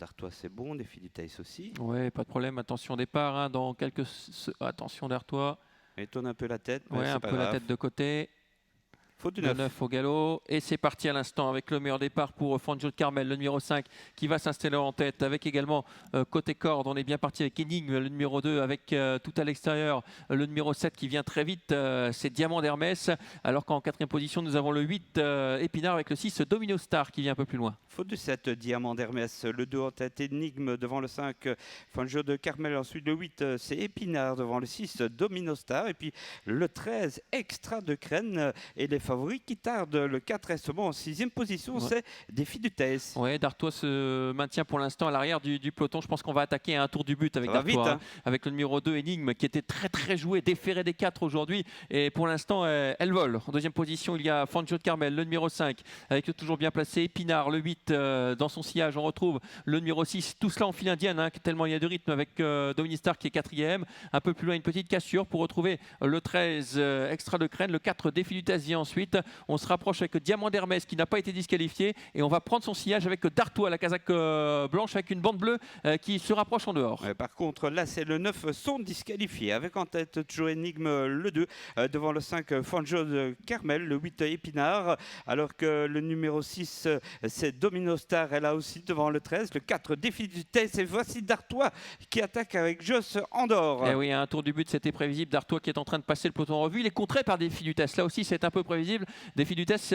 d'Artois, c'est bon. Défi du Thaïs aussi. Ouais, pas de problème. Attention départ, hein, dans quelques... Attention d'Artois. Il tourne un peu la tête, mais Ouais, c'est un pas peu la grave. tête de côté. Faute du Le 9. 9 au galop. Et c'est parti à l'instant avec le meilleur départ pour Fangio de Carmel, le numéro 5 qui va s'installer en tête. Avec également côté corde, on est bien parti avec Énigme, le numéro 2 avec tout à l'extérieur. Le numéro 7 qui vient très vite, c'est Diamant d'Hermès. Alors qu'en quatrième position, nous avons le 8 Épinard avec le 6 Domino Star qui vient un peu plus loin. Faute du 7, Diamant d'Hermès. Le 2 en tête, Énigme devant le 5, Fangio de Carmel. Ensuite, le 8, c'est Épinard devant le 6, Domino Star. Et puis le 13, Extra de Crène. Et les favoris qui tardent. Le 4 reste bon en 6e position, Ouais. c'est Défi du Thaïs. Ouais, Dartois se maintient pour l'instant à l'arrière du peloton. Je pense qu'on va attaquer à un tour du but avec Ça va Dartois, vite, hein, avec le numéro 2 Énigme qui était très joué, déféré des 4 aujourd'hui. Et pour l'instant, elle vole. En deuxième position, il y a Fangio de Carmel, le numéro 5, avec le toujours bien placé Épinard, le 8 dans son sillage. On retrouve le numéro 6, tout cela en file indienne, hein, tellement il y a de rythme avec Dominique Star qui est 4e. Un peu plus loin, une petite cassure pour retrouver le 13 Extra de Crène, le 4 Défi du Thaïs. Ensuite, on se rapproche avec Diamant d'Hermès qui n'a pas été disqualifié et on va prendre son sillage avec Dartois, la casaque blanche avec une bande bleue qui se rapproche en dehors. Ouais, par contre, là, c'est le 9 sont disqualifiés. Avec en tête toujours Énigme le 2, devant le 5 Fangio de Carmel, le 8 Épinard, alors que le numéro 6 c'est Domino Star, elle a aussi devant le 13, le 4 Défi du Thaïs. Et voici Dartois qui attaque avec Joss Andorre. Et oui, à un tour du but, c'était prévisible. Dartois qui est en train de passer le peloton en revue. Il est contré par Défi du Thaïs. Là aussi, c'est un peu prévisible. Défi du Thaïs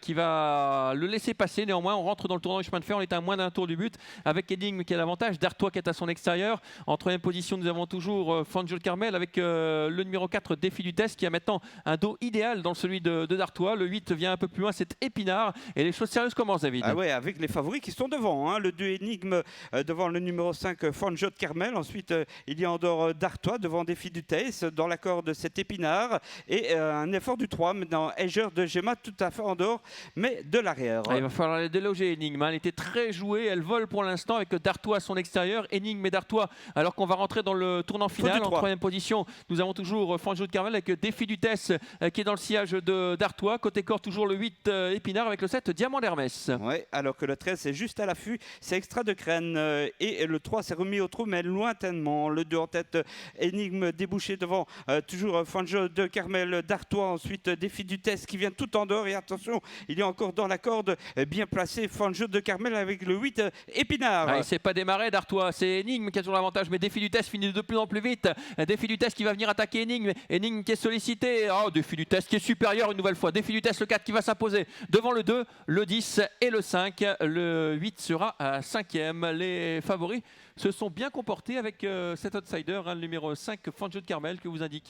qui va le laisser passer. Néanmoins, on rentre dans le tournant du chemin de fer. On est à moins d'un tour du but avec Énigme qui a l'avantage. Dartois qui est à son extérieur. En troisième position, nous avons toujours Fangio de Carmel avec le numéro 4 Défi du Thaïs qui a maintenant un dos idéal dans celui de Dartois. Le 8 vient un peu plus loin, c'est Épinard. Et les choses sérieuses commencent, David. Ah ouais, avec les favoris qui sont devant, hein. Le 2 Énigme devant le numéro 5 Fangio de Carmel. Ensuite, il y a en dehors Dartois devant Défi du Thaïs. Dans la corde, c'est Épinard. Et un effort du 3 maintenant. Eger de Gemma tout à fait en dehors, mais de l'arrière. Ah, il va falloir les déloger, Énigme. Elle était très jouée. Elle vole pour l'instant avec Dartois à son extérieur. Énigme et Dartois, alors qu'on va rentrer dans le tournant final. En troisième position, nous avons toujours Fangio de Carmel avec Défi du Thaïs qui est dans le sillage de Dartois. Côté corps, toujours le 8 Épinard avec le 7 Diamant d'Hermès. Ouais, alors que le 13 est juste à l'affût, c'est Extra de Crène. Et le 3 s'est remis au trou, mais lointainement. Le 2 en tête, Énigme débouché devant toujours Fangio de Carmel, Dartois. Ensuite, Défi du Thaïs qui vient tout en dehors. Et attention, il est encore dans la corde, bien placé Fangio de Carmel avec le 8 Épinard. Ah, il ne s'est pas démarré, Dartois. C'est Énigme qui a toujours l'avantage, mais Défi du Test finit de plus en plus vite. Défi du Test qui va venir attaquer Énigme. Énigme qui est sollicité. Oh, Défi du Test qui est supérieur une nouvelle fois. Défi du Test, le 4 qui va s'imposer devant le 2, le 10 et le 5. Le 8 sera à 5e. Les favoris se sont bien comportés avec cet outsider, hein, le numéro 5, Fangio de Carmel, que vous indiquiez.